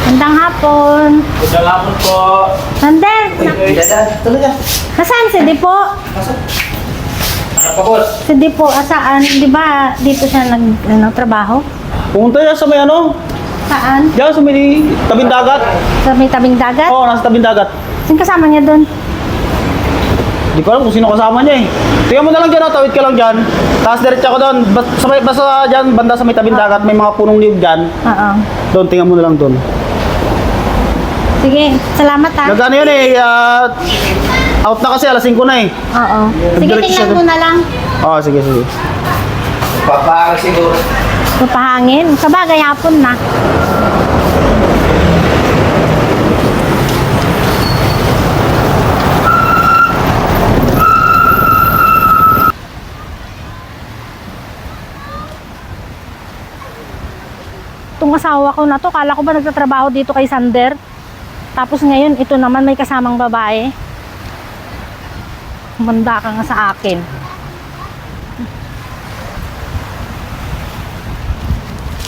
Magandang hapon. Magandang hapon po. Sander, Talaga. nasaan si Dipo? Ano pa, boss? Si Dipo, saan? Di ba dito siya trabaho? Pumunta yan sa may ano? Saan? Diyan sa may tabing dagat. Sa may tabing dagat? Oo, nasa tabing dagat. Sino kasama niya doon? Di ko alam kung sino kasama niya eh. Tingnan mo na lang dyan, oh, tawid ka lang dyan. Tapos diretso ako doon. Basta dyan, banda sa may tabing dagat, may mga punong niyog dyan. Oo. Doon, tingnan mo na lang doon. Sige, salamat ha. Nagano yun eh, out na kasi, alas 5 na eh. Oo. Sige, Nagdiretso siya tingnan mo doon. na lang. Oo, sige, sige. Papaang siguro. Mapahangin. Sabagay, hapon na. Itong asawa ko na to, kala ko ba nagtatrabaho dito kay Sander? Tapos ngayon, ito naman may kasamang babae. Manda ka nga sa akin.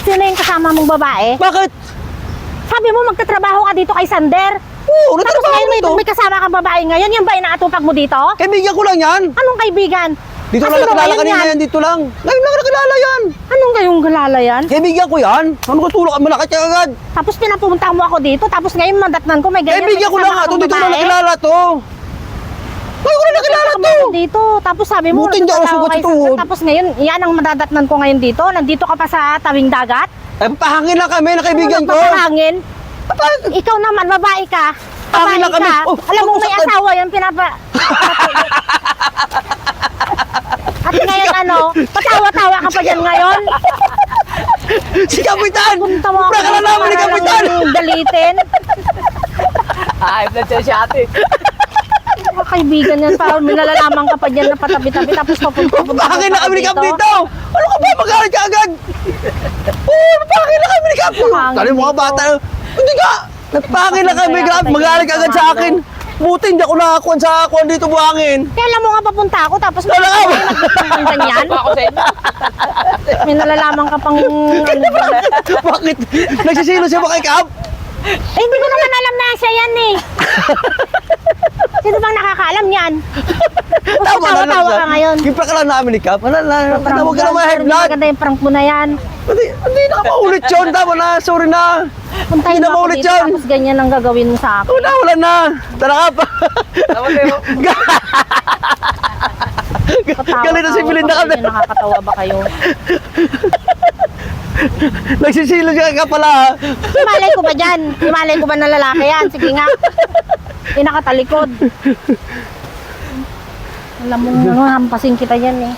Sino yung kasama mong babae? Bakit? Sabi mo magtatrabaho ka dito kay Sander? Oo, Tapos nagtatrabaho ngayon dito. may kasama kang babae ngayon, yan ba inaatupag mo dito? Kaibigan ko lang yan. Anong kaibigan? Dito Ah, lang sino nakilala ngayon kanina yan? yan, dito lang. Ngayon lang nakilala yan. Anong kayong galala yan? Kaibigan ko yan. Ano ka tulak ka malakit ka agad? Tapos pinapunta mo ako dito, tapos ngayon madatnan ko may ganyan. Kaibigan ko may lang kasama nga. kang Dito lang babae. nakilala to. Ngayon ko lang nakilala Kasama to. ko dito, tapos sabi mo, Buti hindi ako nagtatrabaho sugat kay sa Sander, tuhod. tapos ngayon, yan ang madadatnan ko ngayon dito, nandito ka pa sa tawing dagat? Eh, pahangin lang kami na kaibigan ko. Papahangin? Ikaw naman, babae ka. Babae Hangin lang kami. ka. Oh, Alam mo, may saktan. asawa yan, At ngayon ano, patawa-tawa ka pa dyan ngayon? Si Kapitan! Punta mo Kupra ka na naman ni Kapitan! Dalitin. Ay, na siya ate. Mga kaibigan yan, parang may nalalaman ka pa dyan na patabi-tabi, tapos papunta Papahangin na kami ni Kap dito! Ano ka ba? Magalit ka agad! Oo, papahangin na kami ni Kap! Papahangin Tali mga dito. bata! Hindi ka! Nagpahangin na kami, Kap! Magalit ka agad sa akin! Buti hindi ako nakakuan sa akuan dito buhangin! Kaya alam mo nga papunta ako, tapos may Talaga? nagpapang ganyan. Ako sa inyo. May nalalaman ka pang ano dyan. Bakit? Nagsisilo siya ba kay Kap? Eh, hindi ko naman alam na siya yan eh. Sino bang nakakaalam yan? Tama na lang Tawa-tawa siya. ka ngayon. Kipra ka lang namin ni Kap. Huwag ka na ma-high Hindi blood. maganda yung prank mo na yan. Hindi na maulit yun. Tama na. Sorry na. Puntahin Hindi na mo ako maulit dito, yun. tapos ganyan ang gagawin mo sa akin. Wala na. Tara Kap. Tama tayo. Galit na si Belinda ka. Nakakatawa ba kayo? Nagsisilo siya ka pala. ha? Imalay ko ba dyan? Imalay ko ba na lalaki yan? Sige nga. Yung nakatalikod. Alam mo, hampasin kita yan eh.